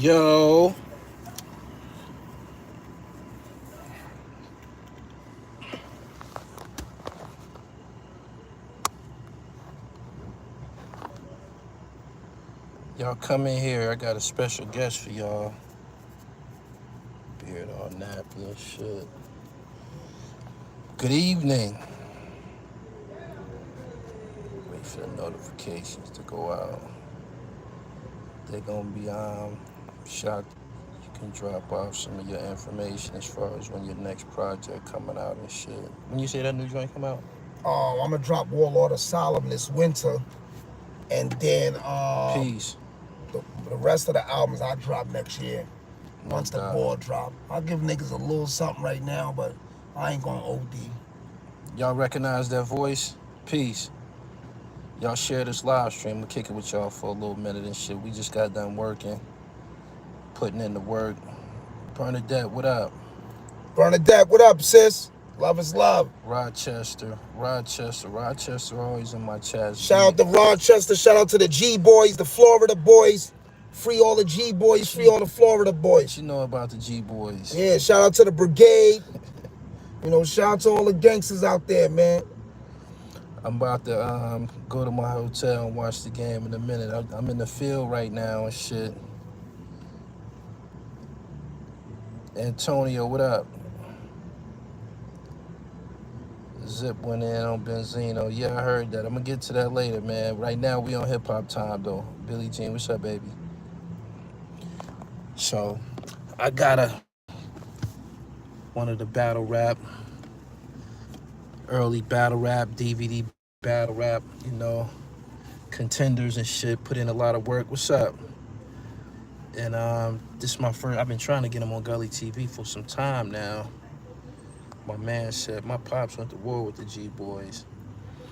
Yo. Y'all come in here. I got a special guest for y'all. Beard all nappy and shit. Good evening. Wait for the notifications to go out. They're gonna be shocked. You can drop off some of your information as far as when your next project coming out and shit. When you say that new joint come out? I'm gonna drop Warlord Asylum this winter, and then Peace. the rest of the albums I drop next year. No Once the doubt. board drop, I'll give niggas a little something right now, but I ain't gonna OD. Y'all recognize that voice? Peace. Y'all share this live stream. I'm gonna kick it with y'all for a little minute and shit. We just got done working, putting in the work. Bernadette, what up? Bernadette, what up, sis? Love is love. Rochester always in my chat. Shout out to Rochester. Shout out to the G boys, the Florida boys. Free all the G boys. Free all the Florida boys. What you know about the G boys? Yeah, shout out to the brigade. Shout out to all the gangsters out there, man. I'm about to go to my hotel and watch the game in a minute. I'm in the field right now and shit. Antonio, what up? Zip went in on Benzino. Yeah, I heard that. I'm gonna get to that later, man. Right now we on hip hop time though. Billie Jean, what's up, baby? So I got one of the battle rap, early battle rap, DVD battle rap, contenders and shit. Put in a lot of work. What's up? And this is my first. I've been trying to get him on Gully TV for some time now. My man said my pops went to war with the G boys.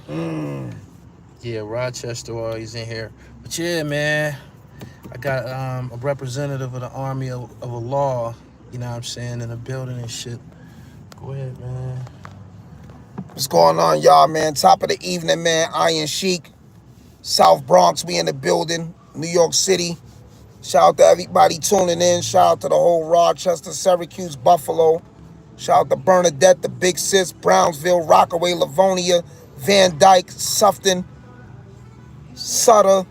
Yeah, Rochester always in here. But yeah, man, I got a representative of the Army of a Law, you know what I'm saying, in the building and shit. Go ahead, man. What's going on, y'all, man? Top of the evening, man. Iron Sheik, South Bronx, we in the building. New York City. Shout out to everybody tuning in. Shout out to the whole Rochester, Syracuse, Buffalo. Shout out to Bernadette, the Big Sis, Brownsville, Rockaway, Livonia, Van Dyke, Sufton, Sutter,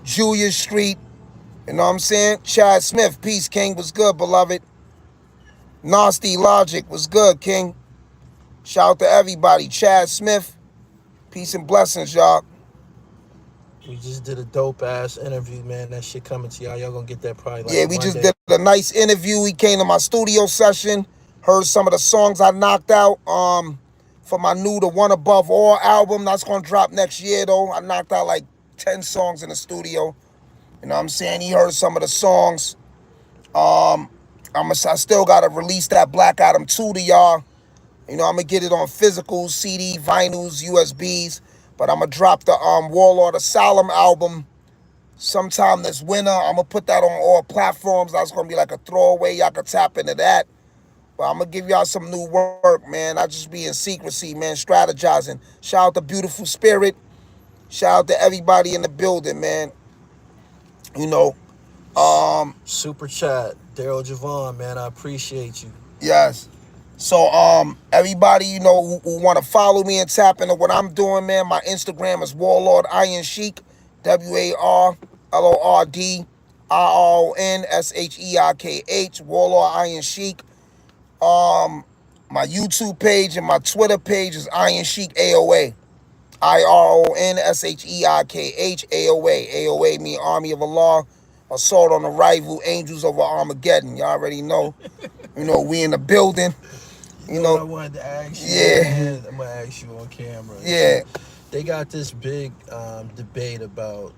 Julius Street. You know what I'm saying? Chad Smith, peace, King. Was good, beloved. Nasty Logic was good, King. Shout out to everybody. Chad Smith, peace and blessings, y'all. We just did a dope-ass interview, man. That shit coming to y'all. Y'all gonna get that probably like Yeah, we Monday. just did a nice interview. He came to my studio session, heard some of the songs I knocked out for my new The One Above All album. That's going to drop next year, though. I knocked out like 10 songs in the studio. You know what I'm saying? He heard some of the songs. I still got to release that Black Adam 2 to y'all. I'm going to get it on physical, CD, vinyls, USBs. But I'm going to drop the Warlord Asylum album sometime this winter. I'm going to put that on all platforms. That's going to be like a throwaway. Y'all can tap into that. But I'm going to give y'all some new work, man. I just be in secrecy, man, strategizing. Shout out to Beautiful Spirit. Shout out to everybody in the building, man. Super chat, Daryl Javon, man. I appreciate you. Yes. So, everybody, who want to follow me and tap into what I'm doing, man, my Instagram is Warlord Iron Sheik, WarlordIronSheikh, Warlord Iron Sheik. My YouTube page and my Twitter page is Iron Sheik AOA. IRONSHEIKH AOA. AOA mean Army of Allah. Assault on the Rival, Angels over Armageddon. Y'all already know. We in the building. You know what I wanted to ask you? Yeah. Man, I'm going to ask you on camera. Yeah. They got this big debate about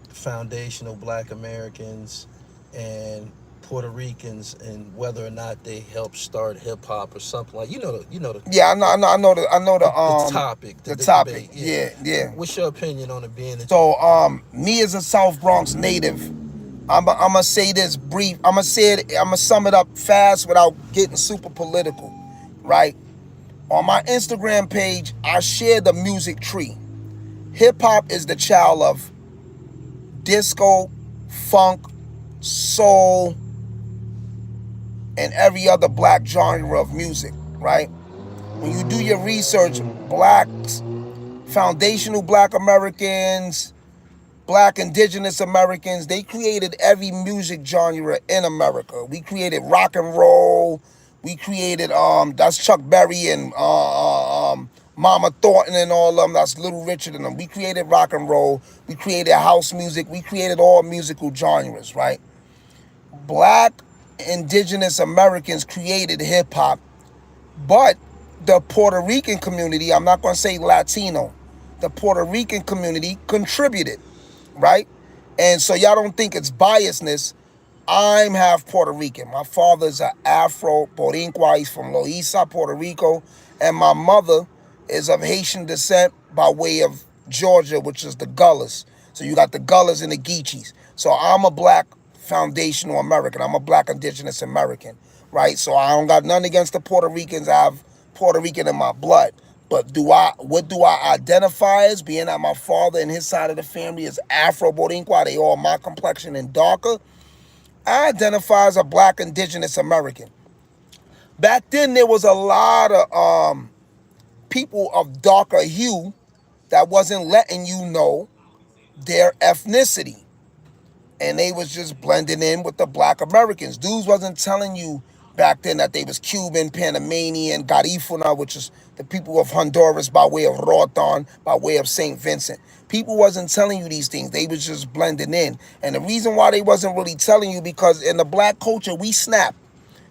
foundational Black Americans and Puerto Ricans and whether or not they helped start hip hop or something like. Yeah, I know the topic. The topic. Debate. Yeah. What's your opinion on it being? So me as a South Bronx native, I'ma say this brief. I'ma sum it up fast without getting super political, right? On my Instagram page, I share the music tree. Hip hop is the child of disco, funk, soul, and every other black genre of music, right? When you do your research, blacks, foundational black Americans, black indigenous Americans, they created every music genre in America. We created rock and roll. We created that's Chuck Berry and Mama Thornton and all of them. That's Little Richard and them. We created rock and roll. We created house music. We created all musical genres, right? Black indigenous Americans created hip hop, but the Puerto Rican community, I'm not going to say Latino, the Puerto Rican community contributed, right? And so y'all don't think it's biasness. I'm half Puerto Rican. My father's an Afro Boricua. He's from Loíza, Puerto Rico. And my mother is of Haitian descent by way of Georgia, which is the Gullers. So you got the Gullers and the Geechees. So I'm a black foundational American. I'm a black indigenous American, right? So I don't got nothing against the Puerto Ricans. I have Puerto Rican in my blood. But what do I identify as, being that my father and his side of the family is Afro Boricua, they all my complexion and darker? I identify as a black indigenous American. Back then, there was a lot of people of darker hue that wasn't letting you know their ethnicity. And they was just blending in with the black Americans. Dudes wasn't telling you back then that they was Cuban, Panamanian, Garifuna, which is the people of Honduras by way of Rotan, by way of St. Vincent. People wasn't telling you these things. They was just blending in. And the reason why they wasn't really telling you, because in the black culture, we snap.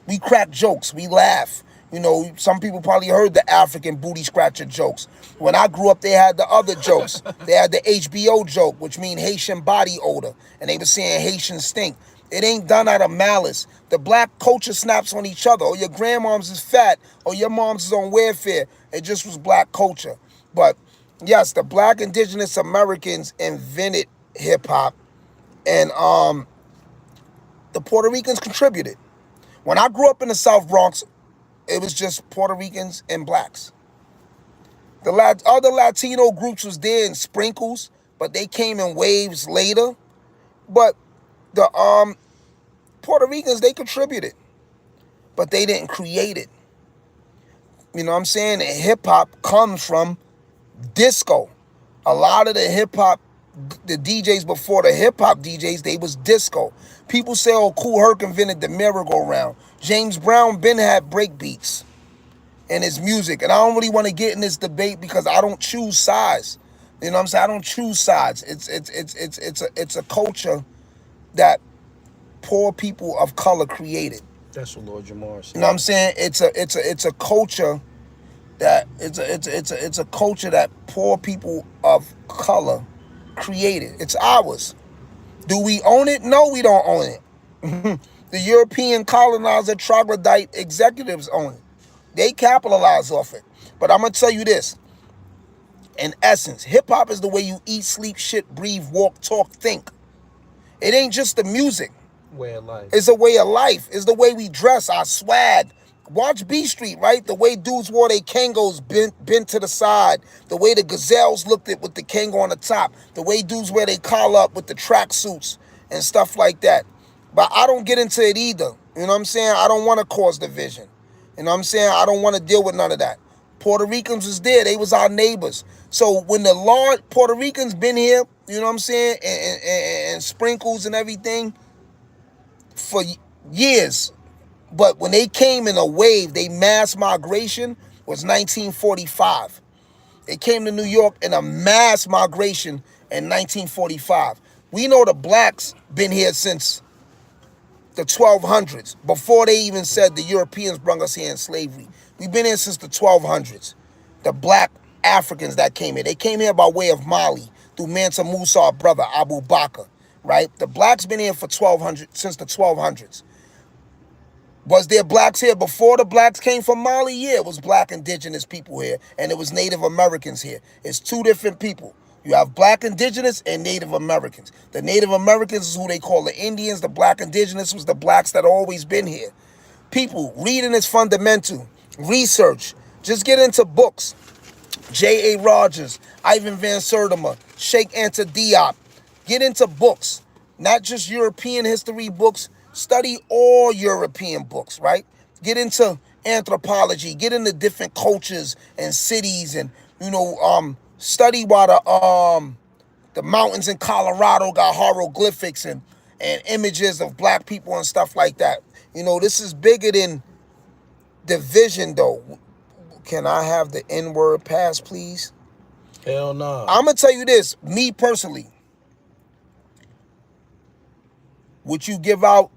We crack jokes. We laugh. You know, some people probably heard the African booty scratcher jokes. When I grew up, they had the other jokes. They had the HBO joke, which means Haitian body odor. And they were saying Haitian stink. It ain't done out of malice. The black culture snaps on each other. Or your grandmom's is fat. Or your mom's is on welfare. It just was black culture. But yes, the black indigenous Americans invented hip hop. And the Puerto Ricans contributed. When I grew up in the South Bronx, it was just Puerto Ricans and blacks. The other Latino groups was there in sprinkles, but they came in waves later. But the Puerto Ricans, they contributed, but they didn't create it. You know what I'm saying? And hip hop comes from disco. A lot of the hip hop, the DJs before the hip hop DJs, they was disco. People say, oh, Kool Herc invented the merry-go-round. James Brown been had break beats in his music. And I don't really want to get in this debate because I don't choose sides. You know what I'm saying? I don't choose sides. It's a culture that poor people of color created. That's what Lord Jamar said. You know what I'm saying? It's a culture that it's a culture that poor people of color created. It's ours. Do we own it? No, we don't own it. The European colonizer troglodyte executives own it. They capitalize off it. But I'm going to tell you this. In essence, hip-hop is the way you eat, sleep, shit, breathe, walk, talk, think. It ain't just the music. Way of life. It's a way of life. It's the way we dress, our swag. Watch B Street, right? The way dudes wore their Kangos bent to the side. The way the Gazelles looked at with the Kango on the top. The way dudes wear their collar up with the track suits and stuff like that. But I don't get into it either. You know what I'm saying? I don't want to cause division. You know what I'm saying? I don't want to deal with none of that. Puerto Ricans was there. They was our neighbors. So when the large Puerto Ricans been here, you know what I'm saying, and sprinkles and everything for years. But when they came in a wave, they mass migration was 1945. They came to New York in a mass migration in 1945. We know the blacks been here since the 1200s, before they even said the Europeans brought us here in slavery. We've been here since the 1200s. The black Africans that came here, they came here by way of Mali, through Mansa Musa, our brother, Abu Bakr, right? The blacks been here for since the 1200s. Was there blacks here before the blacks came from Mali? Yeah, it was black indigenous people here, and it was Native Americans here. It's two different people. You have black indigenous and Native Americans. The Native Americans is who they call the Indians. The black indigenous was the blacks that always been here. People, reading is fundamental. Research. Just get into books. J.A. Rogers, Ivan Van Sertima, Sheik Anta Diop. Get into books. not just European history books. Study all European books, right? Get into anthropology, get into different cultures and cities, and study why the mountains in Colorado got hieroglyphics and images of black people and stuff like that. This is bigger than division, though. Can I have the N-word pass, please? Hell no. I'm going to tell you this, me personally. What you give out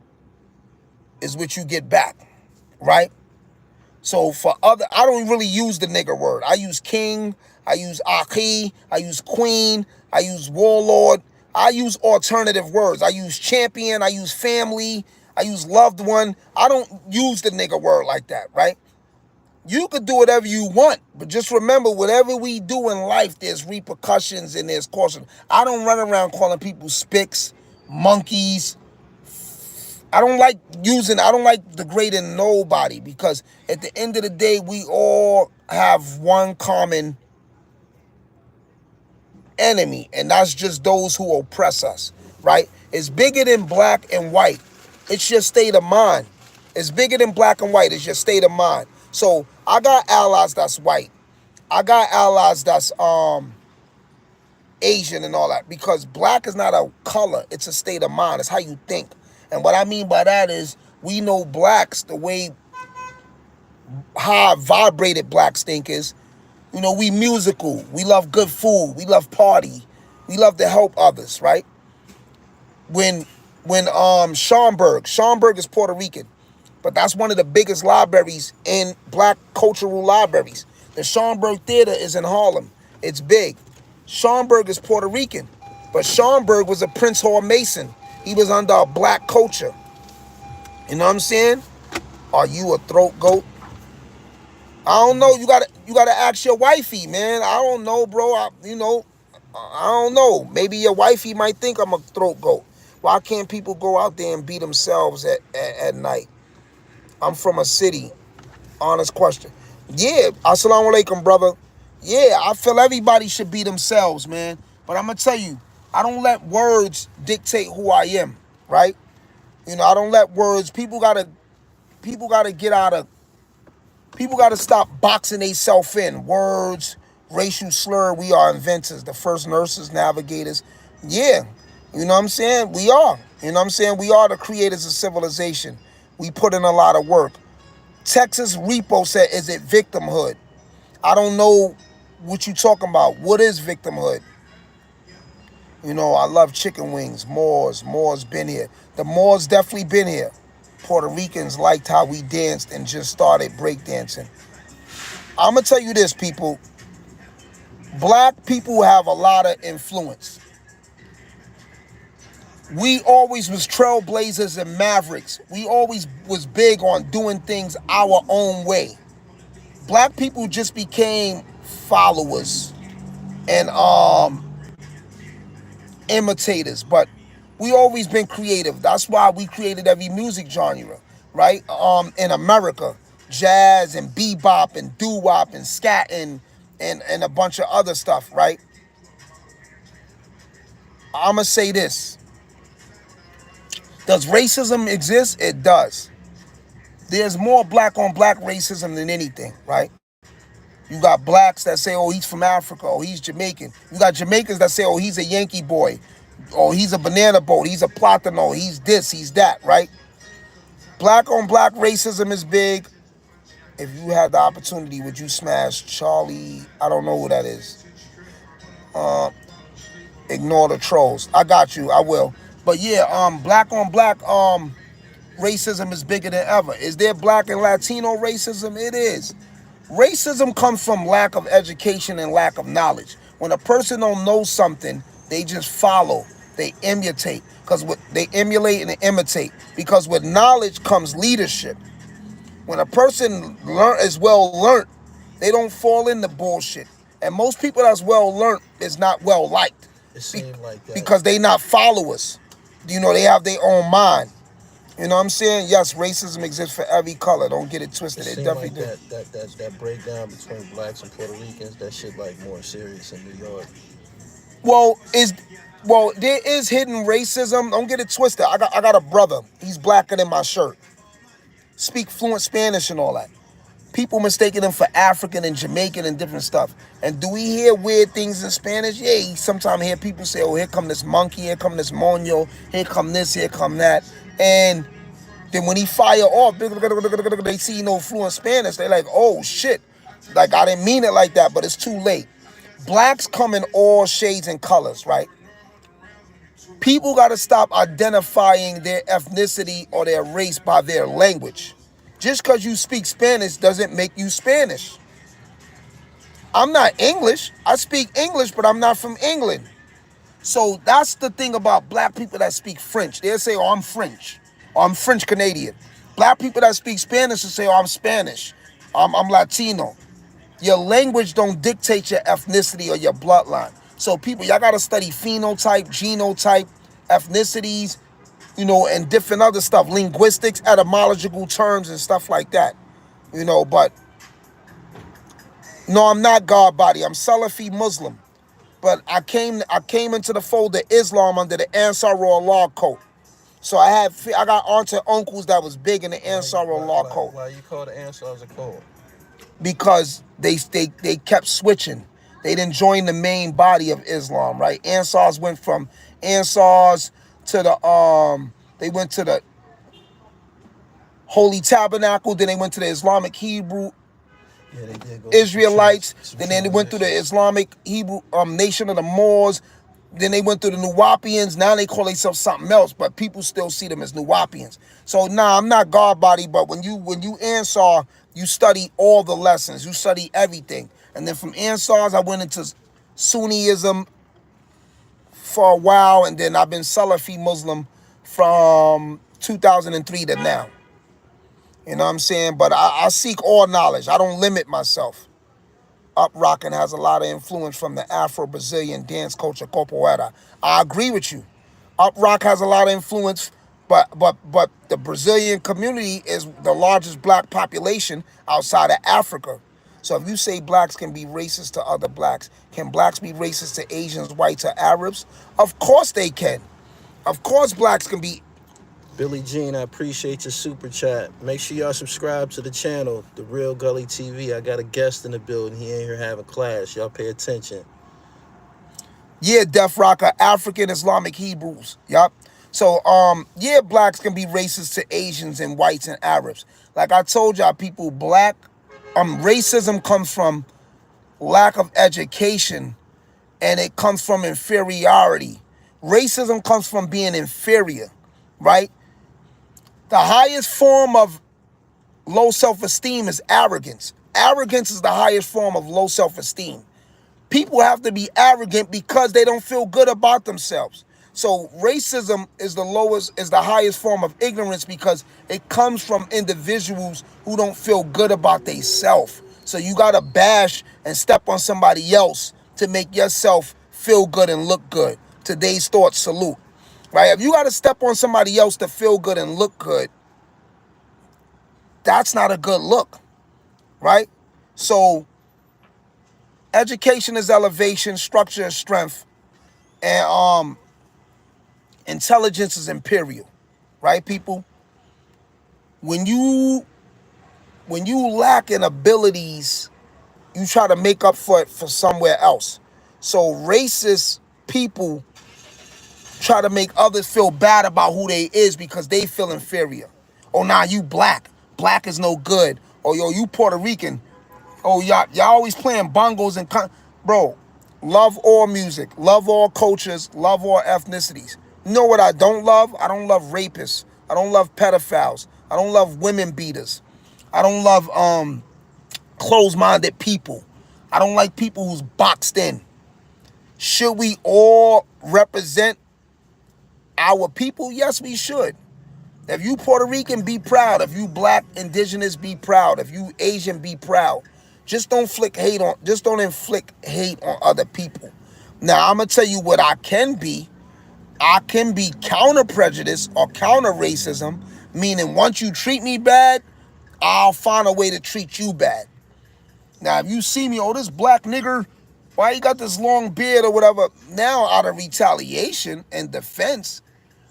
is what you get back, right? So I don't really use the nigger word. I use king, I use aki, I use queen, I use warlord. I use alternative words. I use champion, I use family, I use loved one. I don't use the nigger word like that, right? You could do whatever you want, but just remember, whatever we do in life, there's repercussions and there's caution. I don't run around calling people spics, monkeys. I don't like degrading nobody, because at the end of the day, we all have one common enemy, and that's just those who oppress us, right? It's bigger than black and white. It's your state of mind. It's bigger than black and white. It's your state of mind. So I got allies that's white. I got allies that's Asian and all that, because black is not a color. It's a state of mind. It's how you think. And what I mean by that is, we know blacks the way high vibrated blacks think is. We musical. We love good food. We love party. We love to help others, right? When Schaumburg is Puerto Rican, but that's one of the biggest libraries in black cultural libraries. The Schaumburg Theater is in Harlem. It's big. Schaumburg is Puerto Rican, but Schaumburg was a Prince Hall Mason. He was under a black culture. You know what I'm saying? Are you a throat goat? I don't know. You gotta ask your wifey, man. I don't know, bro. I don't know. Maybe your wifey might think I'm a throat goat. Why can't people go out there and be themselves at night? I'm from a city. Honest question. Yeah, assalamu alaikum, brother. Yeah, I feel everybody should be themselves, man. But I'm going to tell you, I don't let words dictate who I am, right? I don't let words, people got to stop boxing themselves in. Words, racial slur, we are inventors, the first nurses, navigators. Yeah, you know what I'm saying? We are. You know what I'm saying? We are the creators of civilization. We put in a lot of work. Texas Repo said, is it victimhood? I don't know what you talking about. What is victimhood? I love chicken wings. Moors been here. The Moors definitely been here. Puerto Ricans liked how we danced and just started breakdancing. I'm going to tell you this, people. Black people have a lot of influence. We always was trailblazers and mavericks. We always was big on doing things our own way. Black people just became followers and imitators, but we always been creative. That's why we created every music genre, right? In America, jazz and bebop and doo-wop and scat and a bunch of other stuff, right? I'ma say this. Does racism exist? It does. There's more black on black racism than anything, right? You got blacks that say, oh, he's from Africa, or he's Jamaican. You got Jamaicans that say, oh, he's a Yankee boy, or he's a banana boat, he's a platano, he's this, he's that, right? Black on black racism is big. If you had the opportunity, would you smash Charlie? I don't know who that is. Ignore the trolls. I got you, I will. But yeah, black on black racism is bigger than ever. Is there black and Latino racism? It is. Racism comes from lack of education and lack of knowledge. When a person don't know something, they just follow. They imitate. They emulate and imitate. Because with knowledge comes leadership. When a person is well learned, they don't fall into bullshit. And most people that's well learned is not well liked. It seemed like that. Because they not followers. They have their own mind. You know what I'm saying? Yes, racism exists for every color. Don't get it twisted. It definitely like that breakdown between blacks and Puerto Ricans, that shit like more serious in New York. Well, there is hidden racism. Don't get it twisted. I got a brother. He's blacker than my shirt. Speak fluent Spanish and all that. People mistaking him for African and Jamaican and different stuff. And do we hear weird things in Spanish? Yeah, you sometimes hear people say, oh, here come this monkey, here come this moño, here come this, here come that. And then when he fire off, they see no fluent Spanish. They're like, oh, shit. Like, I didn't mean it like that, but it's too late. Blacks come in all shades and colors, right? People got to stop identifying their ethnicity or their race by their language. Just because you speak Spanish doesn't make you Spanish. I'm not English. I speak English, but I'm not from England. So that's the thing about black people that speak French. They'll say, oh, I'm French, or I'm French Canadian. Black people that speak Spanish will say, oh, I'm Spanish, I'm Latino. Your language don't dictate your ethnicity or your bloodline. So people, y'all got to study phenotype, genotype, ethnicities, and different other stuff, linguistics, etymological terms and stuff like that. But no, I'm not God body. I'm Salafi Muslim. But I came into the fold of Islam under the Ansar Allah code. So I got aunts and uncles that was big in the Ansar Allah code. Why you call the Ansars a code? Because they kept switching. They didn't join the main body of Islam, right? Ansars went from Ansars to they went to the Holy Tabernacle, then they went to the Islamic Hebrew Israelites, then they went through the Islamic Hebrew nation of the Moors, then they went through the Nuwapians. Now they call themselves something else, but people still see them as Nuwapians. So I'm not God body, but when you Ansar, you study all the lessons, you study everything. And then from Ansars, I went into Sunniism for a while, and then I've been Salafi Muslim from 2003 to now. You know what I'm saying? But I seek all knowledge. I don't limit myself. Up Rockin' has a lot of influence from the Afro-Brazilian dance culture, capoeira. I agree with you. Up Rock has a lot of influence, but the Brazilian community is the largest black population outside of Africa. So if you say blacks can be racist to other blacks, can blacks be racist to Asians, whites, or Arabs? Of course they can. Of course blacks can be. Billy Jean, I appreciate your super chat. Make sure y'all subscribe to the channel, The Real Gully TV. I got a guest in the building. He ain't here having class. Y'all pay attention. Yeah, Death Rocker, African Islamic Hebrews. Yup. So, yeah, blacks can be racist to Asians and whites and Arabs. Like I told y'all, people, racism comes from lack of education, and it comes from inferiority. Racism comes from being inferior, right? The highest form of low self-esteem is arrogance. Arrogance is the highest form of low self-esteem. People have to be arrogant because they don't feel good about themselves. So racism is the highest form of ignorance because it comes from individuals who don't feel good about themselves. So you gotta bash and step on somebody else to make yourself feel good and look good. Today's thought salute. Right? If you gotta step on somebody else to feel good and look good, that's not a good look. Right? So education is elevation, structure is strength, and intelligence is imperial. Right, people? When you lack in abilities, you try to make up for it for somewhere else. So racist people try to make others feel bad about who they is because they feel inferior. Oh, nah, you black. Black is no good. Oh, yo, you Puerto Rican. Oh, y'all always playing bongos and... Bro, love all music. Love all cultures. Love all ethnicities. You know what I don't love? I don't love rapists. I don't love pedophiles. I don't love women beaters. I don't love closed-minded people. I don't like people who's boxed in. Should we all represent our people? Yes, we should. If you Puerto Rican, be proud. If you black, indigenous, be proud. If you Asian, be proud. Just don't inflict hate on other people. Now, I'm gonna tell you what I can be. I can be counter prejudice or counter racism, meaning once you treat me bad, I'll find a way to treat you bad. Now, if you see me, oh, this black nigger, Why you got this long beard or whatever? Now, out of retaliation and defense,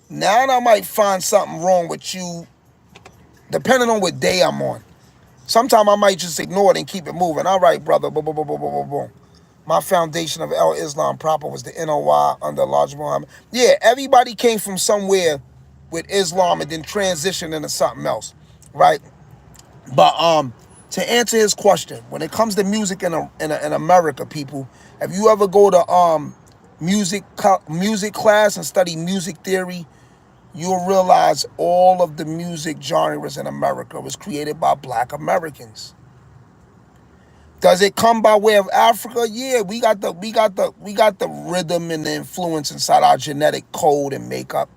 now I might find something wrong with you, depending on what day I'm on. Sometimes I might just ignore it and keep it moving. All right, brother. Boom, boom, boom, boom, boom, boom, boom. My foundation of El Islam proper was the NOI under Elijah Muhammad. Yeah, everybody came from somewhere with Islam and then transitioned into something else, right? But to answer his question, when it comes to music in America, people, if you ever go to music class and study music theory, you'll realize all of the music genres in America was created by Black Americans. Does it come by way of Africa? Yeah, we got the rhythm and the influence inside our genetic code and makeup.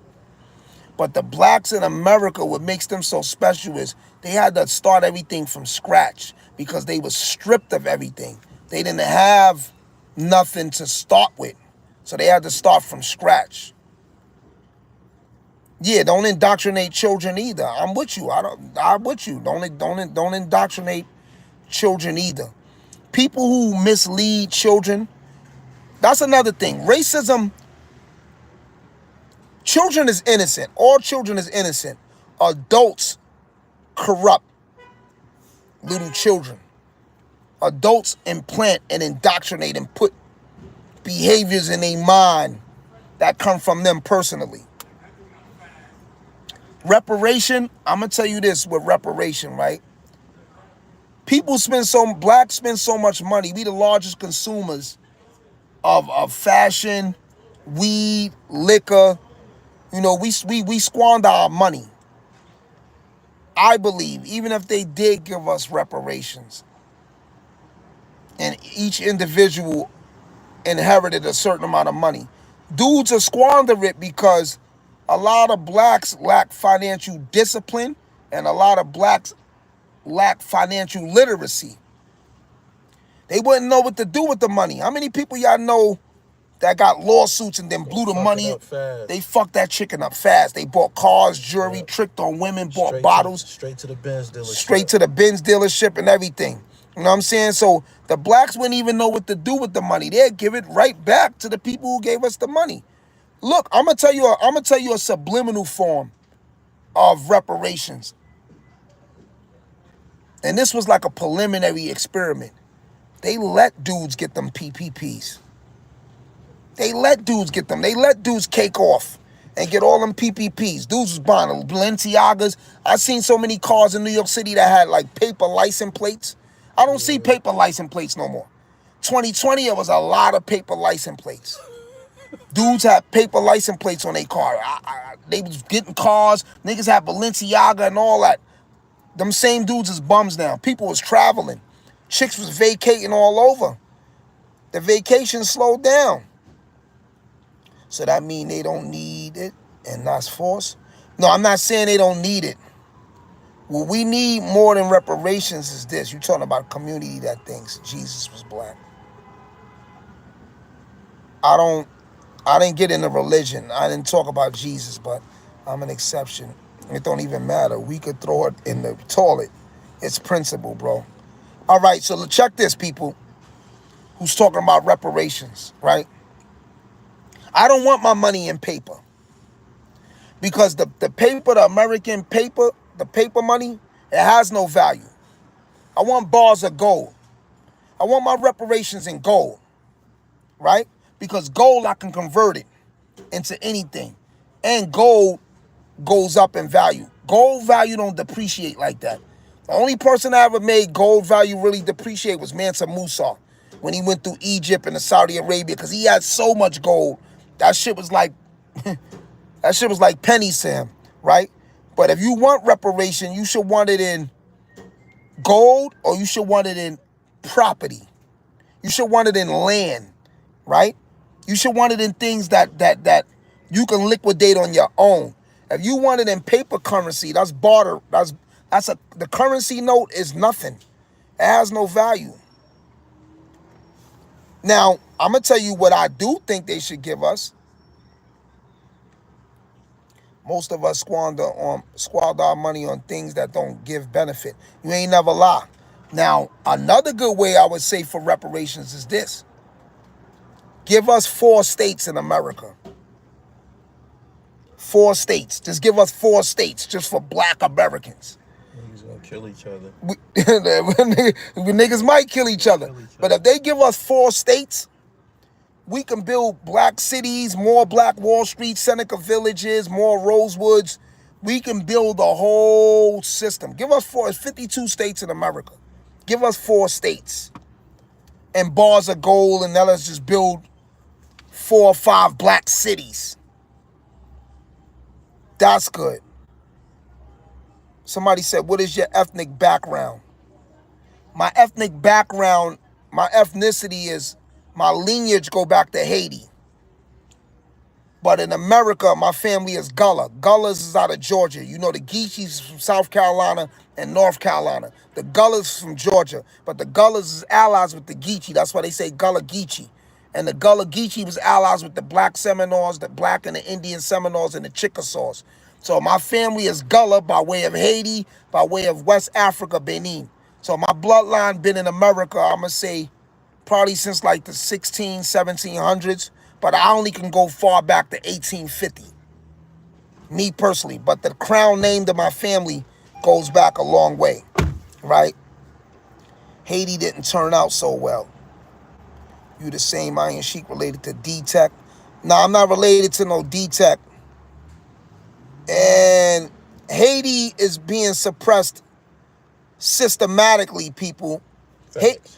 But the blacks in America, what makes them so special is they had to start everything from scratch because they were stripped of everything. They didn't have nothing to start with. So they had to start from scratch. Yeah, don't indoctrinate children either. I'm with you. I'm with you. Don't indoctrinate children either. People who mislead children, that's another thing. Racism, children is innocent. All children is innocent. Adults corrupt little children. Adults implant and indoctrinate and put behaviors in their mind that come from them personally. Reparation, I'm going to tell you this with reparation, right? Blacks spend so much money. We the largest consumers of fashion, weed, liquor. You know, we squander our money. I believe, even if they did give us reparations, and each individual inherited a certain amount of money, dudes are squander it because a lot of blacks lack financial discipline and a lot of blacks lack financial literacy. They wouldn't know what to do with the money. How many people y'all know that got lawsuits and then blew the money? They fucked that chicken up fast. They bought cars, jewelry, tricked on women, bought bottles. Straight to the Benz dealership. Straight to the Benz dealership and everything. You know what I'm saying? So the blacks wouldn't even know what to do with the money. They'd give it right back to the people who gave us the money. Look, I'm gonna tell you a subliminal form of reparations. And this was like a preliminary experiment. They let dudes get them PPPs. They let dudes get them. They let dudes cake off and get all them PPPs. Dudes was buying Balenciagas. I've seen so many cars in New York City that had like paper license plates. I don't see paper license plates no more. 2020, it was a lot of paper license plates. Dudes had paper license plates on their car. They was getting cars. Niggas had Balenciaga and all that. Them same dudes is bums now. People was traveling. Chicks was vacating all over. The vacation slowed down. So that mean they don't need it and that's forced? No, I'm not saying they don't need it. What we need more than reparations is this. You're talking about a community that thinks Jesus was black. I didn't get into religion. I didn't talk about Jesus, but I'm an exception. It don't even matter. We could throw it in the toilet. It's principle, bro. All right, so check this, people who's talking about reparations, right? I don't want my money in paper because the paper, the American paper, the paper money, it has no value. I want bars of gold. I want my reparations in gold, right? Because gold, I can convert it into anything. And gold goes up in value. Gold value don't depreciate like that. The only person that ever made gold value really depreciate was Mansa Musa when he went through Egypt and Saudi Arabia because he had so much gold. That shit was like pennies to him, right? But if you want reparation, you should want it in gold or you should want it in property. You should want it in land, right? You should want it in things that you can liquidate on your own. If you want it in paper currency, that's barter. The currency note is nothing. It has no value. Now, I'm going to tell you what I do think they should give us. Most of us squander our money on things that don't give benefit. You ain't never lie. Now, another good way I would say for reparations is this. Give us 4 states in America. 4 states. Just give us 4 states just for black Americans. Niggas gonna kill each other. Niggas might kill each other. But if they give us 4 states, we can build black cities, more black Wall Street, Seneca villages, more Rosewoods. We can build a whole system. Give us 4. It's 52 states in America. Give us 4 states. And bars of gold, and then let's just build 4 or 5 black cities. That's good. Somebody said, what is your ethnic background? My ethnic background, my ethnicity is, my lineage go back to Haiti. But in America, my family is Gullah. Gullahs is out of Georgia. You know, the Geechees from South Carolina and North Carolina. The Gullahs from Georgia. But the Gullahs is allies with the Geechee. That's why they say Gullah Geechee. And the Gullah Geechee was allies with the black Seminoles, the black and the Indian Seminoles, and the Chickasaws. So my family is Gullah by way of Haiti, by way of West Africa, Benin. So my bloodline been in America, I'm going to say, probably since like the 1700s. But I only can go far back to 1850. Me personally. But the crown name to my family goes back a long way. Right? Haiti didn't turn out so well. You the same Iron Sheik related to D-Tech. Nah, I'm not related to no D-Tech. And Haiti is being suppressed systematically, people.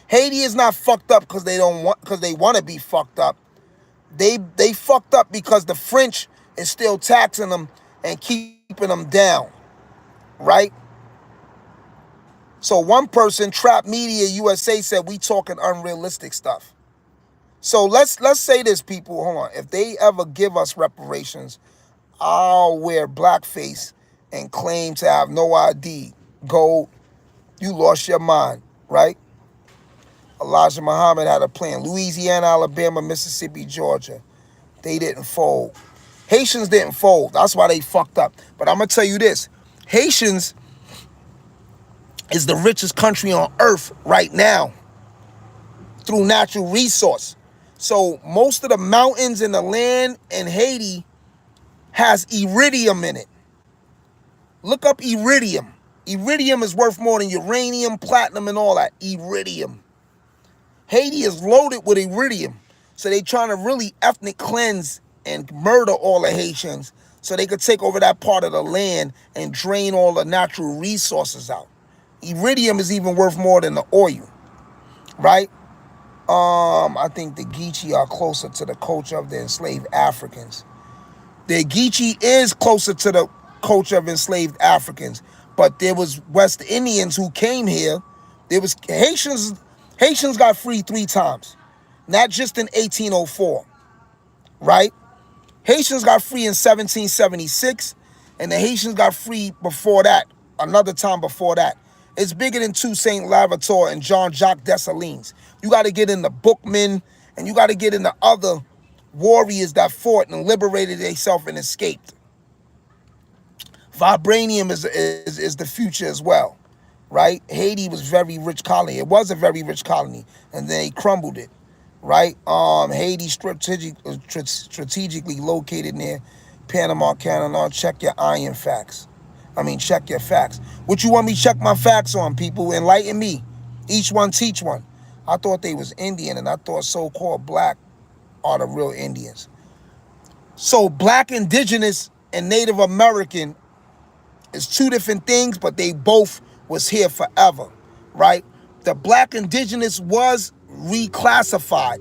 Haiti is not fucked up because they want to be fucked up. They fucked up because the French is still taxing them and keeping them down, right? So one person, Trap Media USA, said we talking unrealistic stuff. So let's say this, people. Hold on. If they ever give us reparations, I'll wear blackface and claim to have no ID. Go, you lost your mind, right? Elijah Muhammad had a plan. Louisiana, Alabama, Mississippi, Georgia. They didn't fold. Haitians didn't fold. That's why they fucked up. But I'm going to tell you this. Haitians is the richest country on earth right now through natural resource. So most of the mountains and the land in Haiti has iridium in it. Look up iridium. Iridium is worth more than uranium, platinum, and all that. Iridium. Haiti is loaded with iridium. So they trying to really ethnic cleanse and murder all the Haitians so they could take over that part of the land and drain all the natural resources out. Iridium is even worth more than the oil, right? I think the Geechee are closer to the culture of the enslaved Africans. The Geechee is closer to the culture of enslaved Africans, but there was West Indians who came here. There was Haitians. Haitians got free 3 times, not just in 1804, right? Haitians got free in 1776, and the Haitians got free before that, another time before that. It's bigger than Toussaint Louverture and Jean-Jacques Dessalines. You got to get in the Bookmen, and you got to get in the other warriors that fought and liberated themselves and escaped. Vibranium is the future as well. Right? Haiti was a very rich colony. It was a very rich colony, and then they crumbled it, right? Haiti strategically located near Panama Canal. Check your iron facts. Check your facts. What you want me to check my facts on, people? Enlighten me. Each one teach one. I thought they was Indian, and I thought so-called black are the real Indians. So black, indigenous, and Native American is 2 different things, but they both was here forever, right? The black indigenous was reclassified,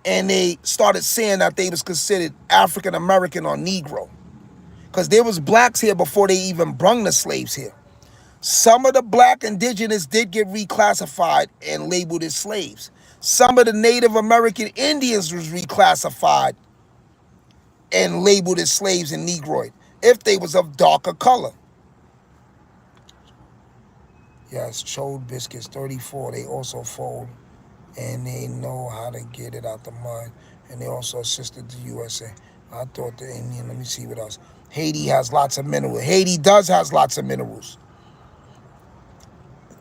and they started saying that they was considered African American or Negro, because there was blacks here before they even brung the slaves here. Some of the black indigenous did get reclassified and labeled as slaves. Some of the Native American Indians was reclassified and labeled as slaves and Negroid if they was of darker color. Yes, Chode Biscuits 34. They also fold, and they know how to get it out the mud. And they also assisted the USA. I thought the Indian. Let me see what else. Haiti has lots of minerals. Haiti has lots of minerals.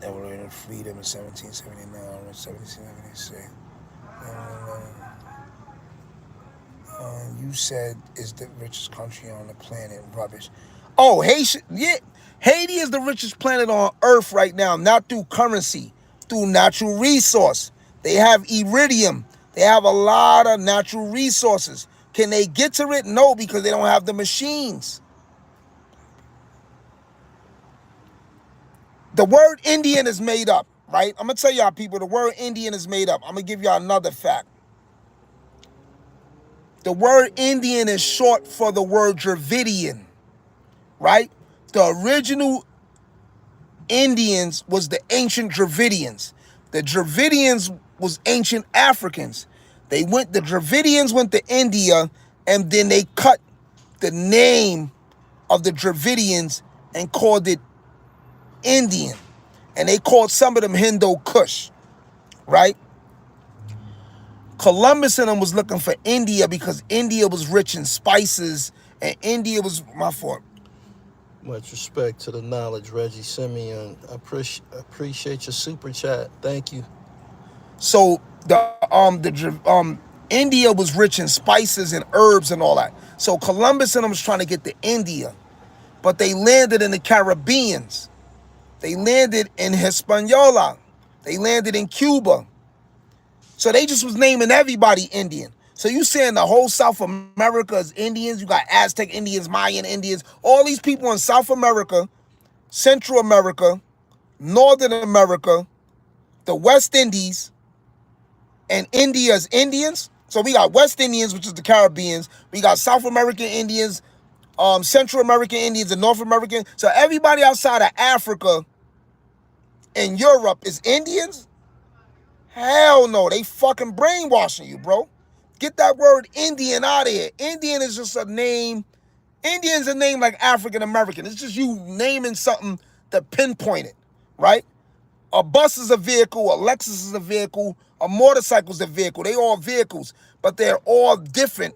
Liberated freedom in 1779, 1776. You said is the richest country on the planet. Rubbish. Oh, Haiti. Yeah, Haiti is the richest planet on Earth right now, not through currency, through natural resource. They have iridium. They have a lot of natural resources. Can they get to it? No, because they don't have the machines. The word Indian is made up, right? I'm going to tell y'all people, the word Indian is made up. I'm going to give y'all another fact. The word Indian is short for the word Dravidian, right? The original Indians was the ancient Dravidians. The Dravidians was ancient Africans. The Dravidians went to India, and then they cut the name of the Dravidians and called it Indian. And they called some of them Hindu-Kush, right? Columbus and them was looking for India because India was rich in spices, and India was, my fault. Much respect to the knowledge, Reggie Simeon. I appreciate your super chat. Thank you. So India was rich in spices and herbs and all that. So Columbus and them was trying to get to India, but they landed in the Caribbeans. They landed in Hispaniola. They landed in Cuba. So they just was naming everybody Indian. So you saying the whole South America is Indians? You got Aztec Indians, Mayan Indians, all these people in South America, Central America, Northern America, the West Indies, and India's Indians. So we got West Indians, which is the Caribbeans. We got South American Indians, Central American Indians, and North American. So everybody outside of Africa and Europe is Indians? Hell no, they fucking brainwashing you, bro. Get that word Indian out of here. Indian is just a name. Indian's a name like African American. It's just you naming something to pinpoint it, right? A bus is a vehicle, a Lexus is a vehicle, a motorcycle is a vehicle. They all vehicles, but they're all different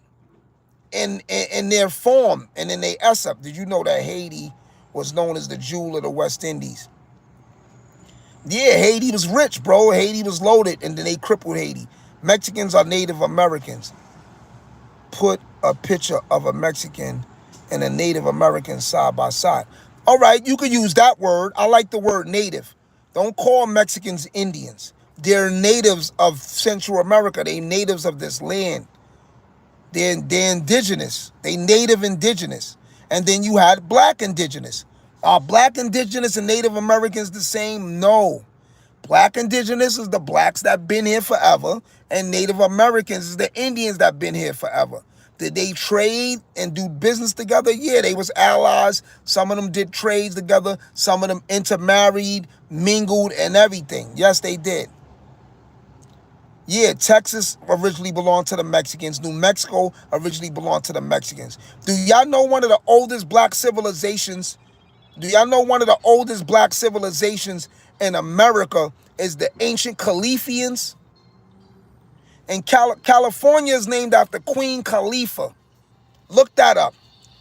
in their form and in their essence. Did you know that Haiti was known as the jewel of the West Indies? Yeah, Haiti was rich, bro. Haiti was loaded, and then they crippled Haiti. Mexicans are Native Americans. Put a picture of a Mexican and a Native American side by side. All right, you could use that word. I like the word native. Don't call Mexicans Indians. They're natives of Central America. They're natives of this land. They're indigenous. They native indigenous. And then you had black indigenous. Are black indigenous and Native Americans the same? No. Black indigenous is the blacks that been here forever, and Native Americans is the Indians that been here forever. Did they trade and do business together? Yeah, they was allies. Some of them did trades together. Some of them intermarried, mingled, and everything. Yes, they did. Yeah, Texas originally belonged to the Mexicans. New Mexico originally belonged to the Mexicans. Do y'all know one of the oldest black civilizations? Do y'all know one of the oldest black civilizations in America is the ancient Khalifians? And California is named after Queen Khalifa. Look that up.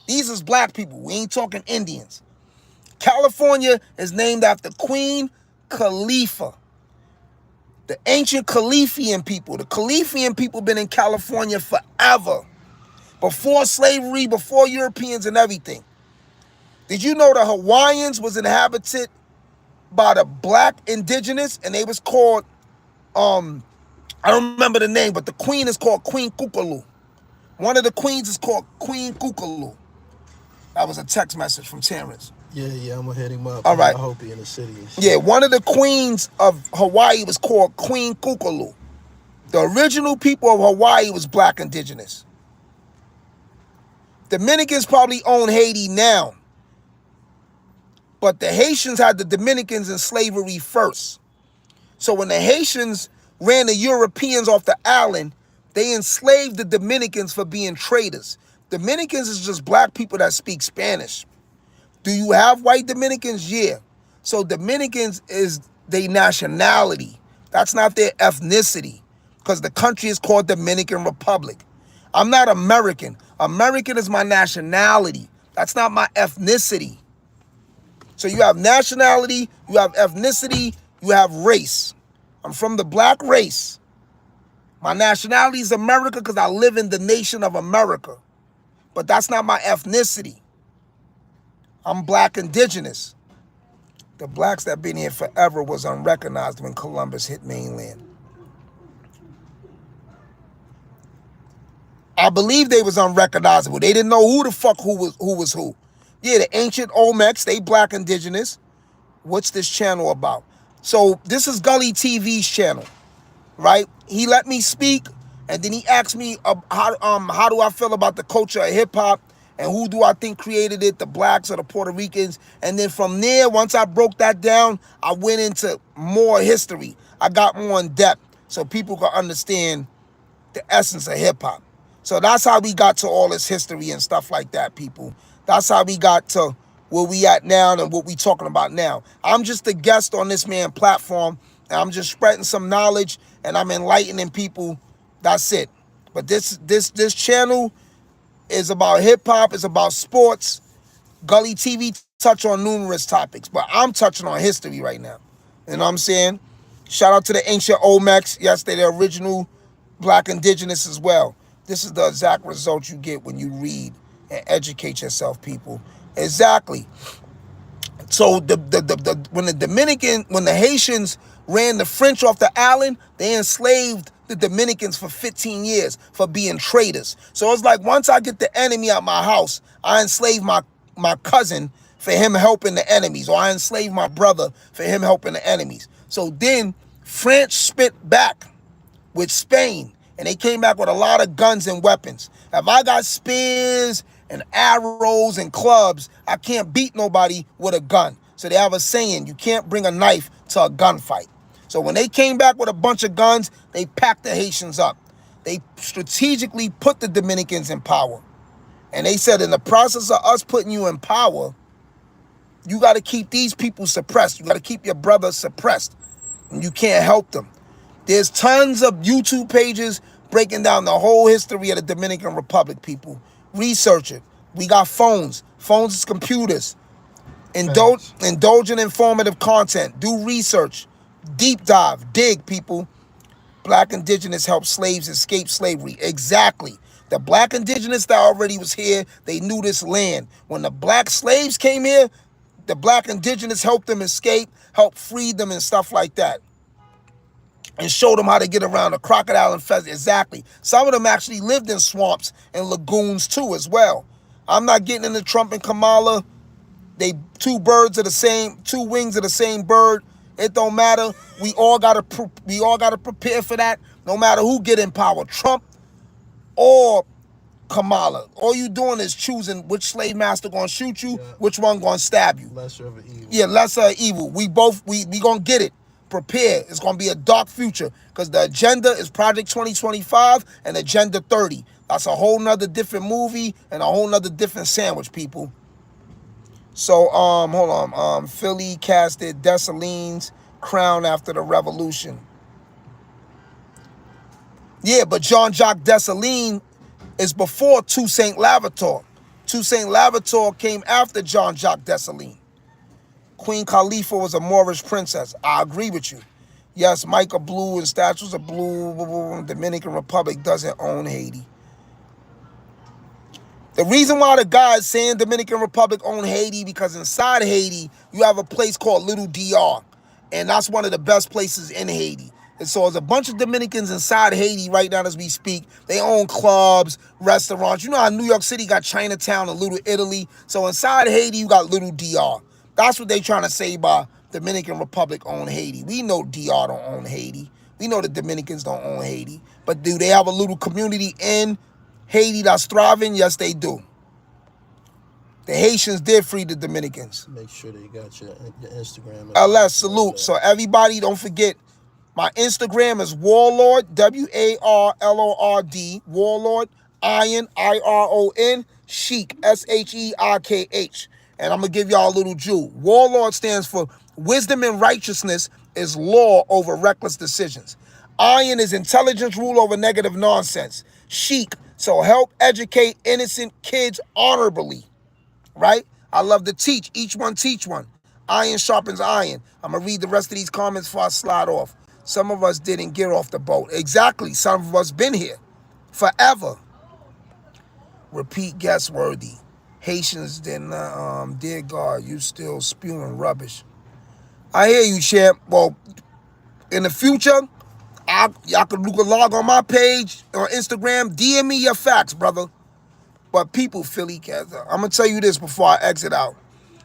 These is black people. We ain't talking Indians. California is named after Queen Khalifa. The ancient Khalifian people. The Khalifian people been in California forever. Before slavery, before Europeans and everything. Did you know the Hawaiians was inhabited by the black indigenous, and they was called, I don't remember the name, but the queen is called Queen Kukalu. One of the queens is called Queen Kukalu. That was a text message from Terrence. Yeah, I'm gonna hit him up. All right. I hope he in the city. Yeah, one of the queens of Hawaii was called Queen Kukalu. The original people of Hawaii was black indigenous. Dominicans probably own Haiti now. But the Haitians had the Dominicans in slavery first. So when the Haitians ran the Europeans off the island, they enslaved the Dominicans for being traders. Dominicans is just black people that speak Spanish. Do you have white Dominicans? Yeah. So Dominicans is their nationality. That's not their ethnicity, because the country is called Dominican Republic. I'm not American. American is my nationality. That's not my ethnicity. So you have nationality, you have ethnicity, you have race. I'm from the black race. My nationality is America because I live in the nation of America. But that's not my ethnicity. I'm black indigenous. The blacks that been here forever was unrecognized when Columbus hit mainland. I believe they was unrecognizable. They didn't know who the fuck who was who. Yeah, the ancient Olmecs, they black indigenous. What's this channel about? So this is Gully TV's channel, right? He let me speak, and then he asked me how do I feel about the culture of hip hop, and who do I think created it, the blacks or the Puerto Ricans? And then from there, once I broke that down, I went into more history. I got more in depth so people could understand the essence of hip hop. So that's how we got to all this history and stuff like that, people. That's how we got to where we at now and what we talking about now. I'm just a guest on this man platform, and I'm just spreading some knowledge, and I'm enlightening people. That's it. But this channel is about hip hop. It's about sports. Gully TV touch on numerous topics, but I'm touching on history right now. You know what I'm saying? Shout out to the ancient Olmecs. Yes, they're the original black indigenous as well. This is the exact result you get when you read and educate yourself, people. Exactly. So when the Haitians ran the French off the island, they enslaved the Dominicans for 15 years for being traitors. So it's like once I get the enemy out my house, I enslave my cousin for him helping the enemies, or I enslave my brother for him helping the enemies. So then France spit back with Spain, and they came back with a lot of guns and weapons. If I got spears and arrows and clubs, I can't beat nobody with a gun. So they have a saying, you can't bring a knife to a gunfight. So when they came back with a bunch of guns, they packed the Haitians up. They strategically put the Dominicans in power. And they said, in the process of us putting you in power, you got to keep these people suppressed. You got to keep your brothers suppressed. And you can't help them. There's tons of YouTube pages breaking down the whole history of the Dominican Republic, people. Research it. We got phones. Phones is computers. Indulge in informative content. Do research. Deep dive. Dig, people. Black indigenous helped slaves escape slavery. Exactly. The black indigenous that already was here, they knew this land. When the black slaves came here, the black indigenous helped them escape, helped free them and stuff like that. And showed them how to get around the crocodile and pheasant. Exactly. Some of them actually lived in swamps and lagoons too as well. I'm not getting into Trump and Kamala. They two wings of the same bird. It don't matter. We all gotta prepare for that. No matter who get in power, Trump or Kamala. All you doing is choosing which slave master gonna shoot you, which one gonna stab you. Lesser of an evil. Yeah, lesser of evil. We gonna get it. Prepare. It's gonna be a dark future because the agenda is Project 2025 and Agenda 30. That's a whole nother different movie and a whole nother different sandwich, people. So hold on. Philly casted Dessalines' crown after the revolution. Yeah, but Jean-Jacques Dessalines is before Toussaint Louverture. Toussaint Louverture came after Jean-Jacques Dessalines. Queen Khalifa was a Moorish princess. I agree with you. Yes, Mica Blue and statues of blue. Dominican Republic doesn't own Haiti. The reason why the guy is saying Dominican Republic own Haiti, because inside Haiti, you have a place called Little DR. And that's one of the best places in Haiti. And so there's a bunch of Dominicans inside Haiti right now as we speak. They own clubs, restaurants. You know how New York City got Chinatown and Little Italy? So inside Haiti, you got Little DR. That's what they trying to say by Dominican Republic own Haiti. We know DR don't own Haiti. We know the Dominicans don't own Haiti. But do they have a little community in Haiti that's thriving? Yes, they do. The Haitians did free the Dominicans. Make sure they got your Instagram. LS, salute. So everybody, don't forget, my Instagram is Warlord, WARLORD, Warlord, Iron, IRON, Sheik, SHEIKH. And I'm going to give y'all a little Jew. Warlord stands for wisdom and righteousness is law over reckless decisions. Iron is intelligence rule over negative nonsense. Sheik, so help educate innocent kids honorably. Right? I love to teach. Each one teach one. Iron sharpens iron. I'm going to read the rest of these comments before I slide off. Some of us didn't get off the boat. Exactly. Some of us been here forever. Repeat guess worthy. Haitians didn't, dear God, you still spewing rubbish. I hear you, champ. Well, in the future, y'all could log on my page on Instagram. DM me your facts, brother. But people, Philly cats, I'm going to tell you this before I exit out.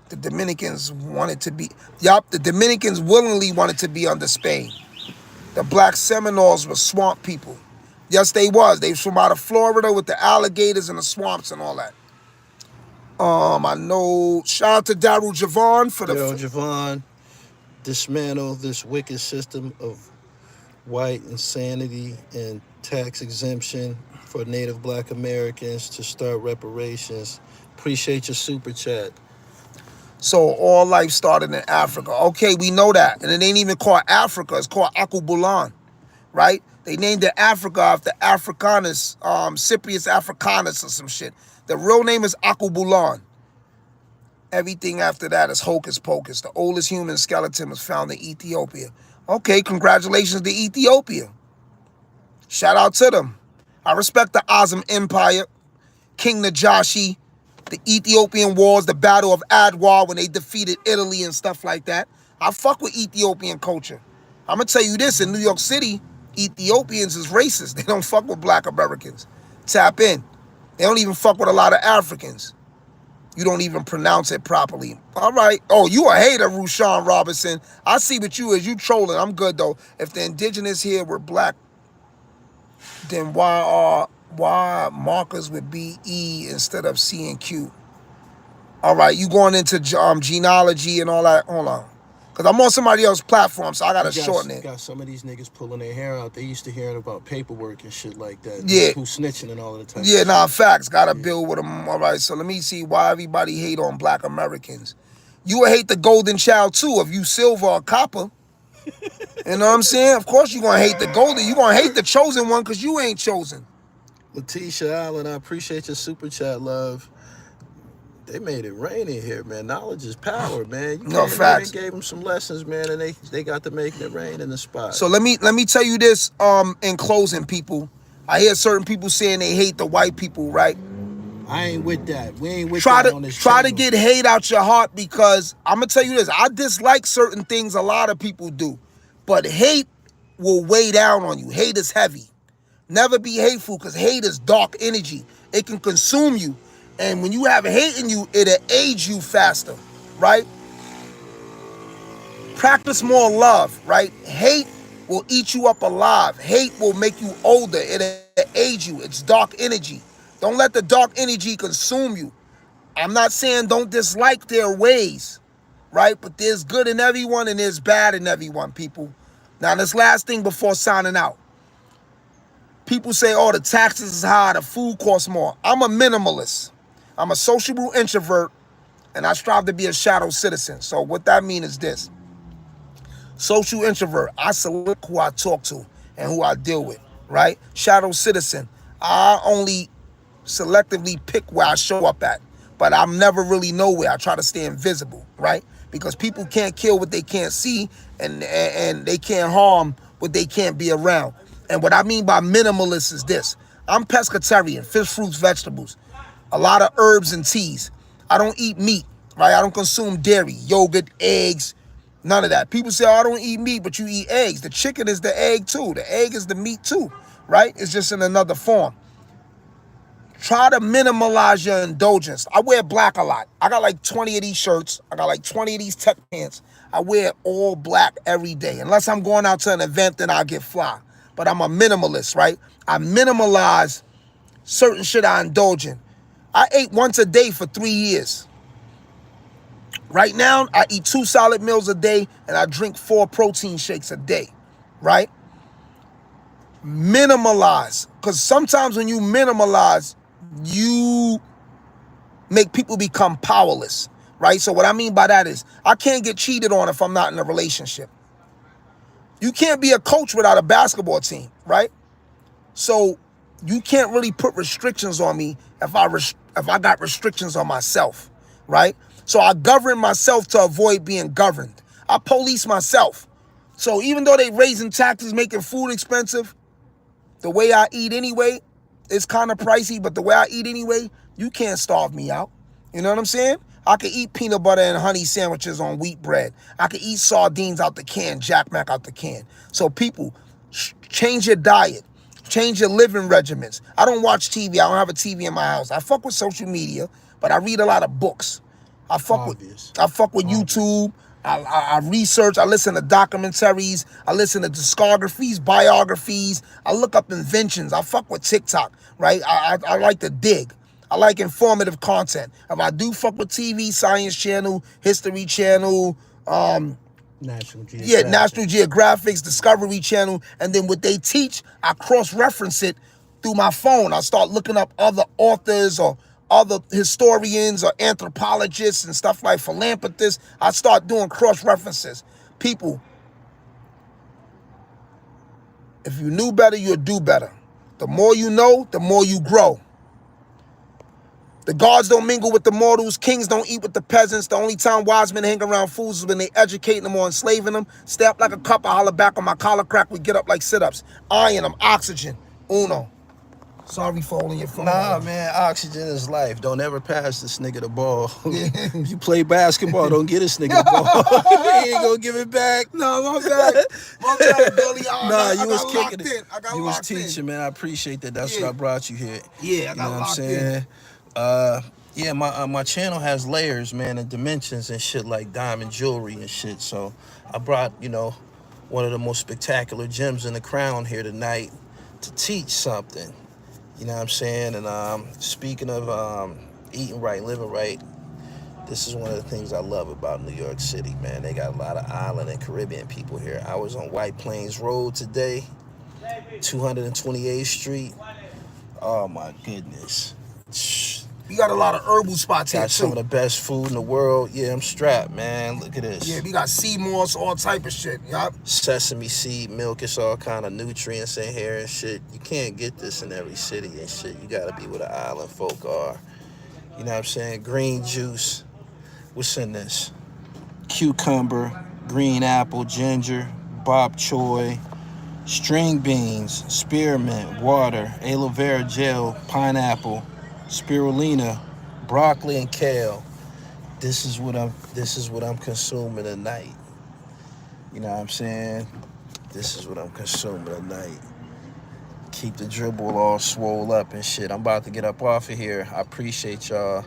The Dominicans wanted to be, the Dominicans willingly wanted to be under Spain. The black Seminoles were swamp people. Yes, they was. They was from out of Florida with the alligators and the swamps and all that. I know, shout out to Daryl Javon for the... Yo, Javon, dismantle this wicked system of white insanity and tax exemption for Native Black Americans to start reparations. Appreciate your super chat. So all life started in Africa. Okay, we know that. And it ain't even called Africa. It's called Akubulan, right? They named it Africa after Africanus, Cyprius Africanus or some shit. The real name is Akubulan. Everything after that is hocus pocus. The oldest human skeleton was found in Ethiopia. Okay, congratulations to Ethiopia. Shout out to them. I respect the Azam Empire, King Najashi, the Ethiopian Wars, the Battle of Adwa when they defeated Italy and stuff like that. I fuck with Ethiopian culture. I'm going to tell you this, in New York City, Ethiopians is racist. They don't fuck with black Americans. Tap in. They don't even fuck with a lot of Africans. You don't even pronounce it properly. All right. Oh, you a hater, Rushan Robinson. I see what you is. You trolling. I'm good, though. If the indigenous here were black, then why markers would be E instead of C and Q? All right. You going into genealogy and all that? Hold on. Because I'm on somebody else's platform, so I got to shorten it. Got some of these niggas pulling their hair out. They used to hearing about paperwork and shit like that. Yeah. Who's snitching and all of the time. Yeah, nah, facts. Got to build with them. All right, so let me see why everybody hate on black Americans. You would hate the golden child, too, if you silver or copper. You know what I'm saying? Of course you're going to hate the golden. You're going to hate the chosen one because you ain't chosen. Letitia Allen, I appreciate your super chat, love. They made it rain in here, man. Knowledge is power, man. You No, facts. Gave them some lessons, man, and they got to making it rain in the spot. So let me tell you this in closing, people. I hear certain people saying they hate the white people, right? I ain't with that. We ain't with that on this Try to channel. get hate out your heart because I'm going to tell you this. I dislike certain things a lot of people do. But hate will weigh down on you. Hate is heavy. Never be hateful because hate is dark energy. It can consume you. And when you have hate in you, it'll age you faster, right? Practice more love, right? Hate will eat you up alive. Hate will make you older. It'll age you. It's dark energy. Don't let the dark energy consume you. I'm not saying don't dislike their ways, right? But there's good in everyone and there's bad in everyone, people. Now, this last thing before signing out. People say, oh, the taxes is high, the food costs more. I'm a minimalist. I'm a sociable introvert, and I strive to be a shadow citizen. So what that means is this. Social introvert, I select who I talk to and who I deal with, right? Shadow citizen, I only selectively pick where I show up at, but I'm never really nowhere. I try to stay invisible, right? Because people can't kill what they can't see, and they can't harm what they can't be around. And what I mean by minimalist is this. I'm pescatarian, fish, fruits, vegetables, a lot of herbs and teas. I don't eat meat, right? I don't consume dairy, yogurt, eggs, none of that. People say, oh, I don't eat meat, but you eat eggs. The chicken is the egg too. The egg is the meat too, right? It's just in another form. Try to minimalize your indulgence. I wear black a lot. I got like 20 of these shirts. I got like 20 of these tech pants. I wear all black every day. Unless I'm going out to an event, then I'll get fly. But I'm a minimalist, right? I minimalize certain shit I indulge in. I ate once a day for 3 years. Right now, I eat 2 solid meals a day and I drink 4 protein shakes a day, right? Minimalize. Because sometimes when you minimalize, you make people become powerless, right? So what I mean by that is I can't get cheated on if I'm not in a relationship. You can't be a coach without a basketball team, right? So you can't really put restrictions on me if I got restrictions on myself, right? So I govern myself to avoid being governed. I police myself. So even though they raising taxes, making food expensive, the way I eat anyway, it's kind of pricey, but the way I eat anyway, you can't starve me out. You know what I'm saying? I could eat peanut butter and honey sandwiches on wheat bread. I could eat sardines out the can, Jack Mac out the can. So people, change your diet. Change your living regimens. I don't watch TV. I don't have a TV in my house. I fuck with social media, but I read a lot of books. I fuck with YouTube. I research. I listen to documentaries. I listen to discographies, biographies. I look up inventions. I fuck with TikTok, right? I like to dig. I like informative content. If I do fuck with TV, Science Channel, History Channel, National Geographic. yeah, National Geographic's Discovery Channel, and then what they teach, I cross-reference it through my phone. I start looking up other authors or other historians or anthropologists and stuff like philanthropists. I start doing cross-references. People, if you knew better, you'll do better. The more you know, the more you grow. The gods don't mingle with the mortals. Kings don't eat with the peasants. The only time wise men hang around fools is when they educating them or enslaving them. Stay up like a cup, I holler back on my collar crack. We get up like sit-ups. Iron them, oxygen. Uno. Sorry for holding your phone. Nah, man, oxygen is life. Don't ever pass this nigga the ball. You play basketball, don't get this nigga the ball. He ain't gonna give it back. No, my bad. My bad, Gully. Nah, you was kicking it. You was locked in. teaching, man. I appreciate that. That's what I brought you here. Yeah, I got You know what I'm locked saying? Yeah, my channel has layers, man, and dimensions and shit like diamond jewelry and shit. So I brought, you know, one of the most spectacular gems in the crown here tonight to teach something. You know what I'm saying? And speaking of eating right, living right, this is one of the things I love about New York City, man. They got a lot of island and Caribbean people here. I was on White Plains Road today, 228th Street. Oh my goodness. We got a lot of herbal spots here, Got some of too. the best food in the world. Yeah, I'm strapped, man. Look at this. Yeah, we got sea moss, all type of shit. Yup. Sesame seed milk. It's all kind of nutrients in here and shit. You can't get this in every city and shit. You gotta be where the island folk are. You know what I'm saying? Green juice. What's in this? Cucumber, green apple, ginger, bok choy, string beans, spearmint, water, aloe vera gel, pineapple, spirulina, broccoli, and kale. This is what I'm consuming tonight. You know what I'm saying? This is what I'm consuming tonight. Keep the dribble all swole up and shit. I'm about to get up off of here. I appreciate y'all.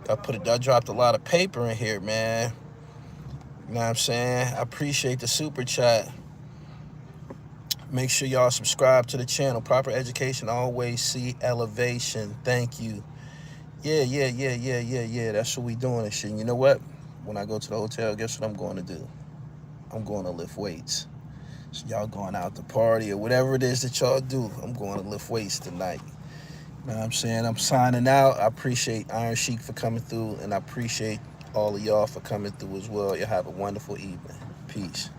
I dropped a lot of paper in here, man. You know what I'm saying? I appreciate the super chat. Make sure y'all subscribe to the channel. Proper education, always see elevation. Thank you. Yeah. That's what we doing and shit. And you know what? When I go to the hotel, guess what I'm going to do? I'm going to lift weights. So y'all going out to party or whatever it is that y'all do, I'm going to lift weights tonight. You know what I'm saying? I'm signing out. I appreciate Iron Sheik for coming through, and I appreciate all of y'all for coming through as well. Y'all have a wonderful evening. Peace.